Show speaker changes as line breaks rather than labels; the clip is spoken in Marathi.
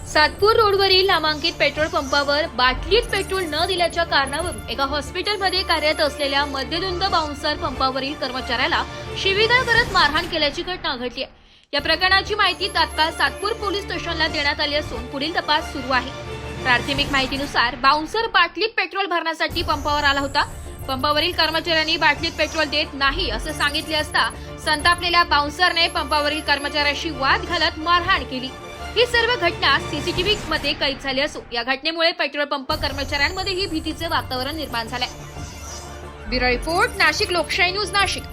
सातपूर रोडवरील नामांकित पेट्रोल पंपावर बाटलीत पेट्रोल न दिल्याच्या कारणावरून एका हॉस्पिटलमध्ये कार्यरत असलेल्या मध्यधुंद बाउन्सर पंपावरील कर्मचाऱ्याला शिवीगाळ करत मारहाण केल्याची घटना घडली आहे। या प्रकरणाची माहिती तात्काळ सातपूर पोलीस स्टेशनला देण्यात आली असून पुढील तपास सुरू आहे। प्राथमिक माहितीनुसार बाउन्सर बाटलीत पेट्रोल भरण्यासाठी पंपावर आला होता। पंपावरील कर्मचाऱ्यांनी बाटलीत पेट्रोल देत नाही असे सांगितले असता संतापलेल्या बाउन्सरने पंपावरील कर्मचाऱ्याशी वाद घालत मारहाण केली। ही सर्व घटना सीसीटीव्ही मध्ये कैद झाली असून या घटनेमुळे पेट्रोल पंप कर्मचाऱ्यांमध्येही भीतीचे वातावरण निर्माण झाले। ब्युरो रिपोर्ट, नाशिक लोकशाही न्यूज, नाशिक।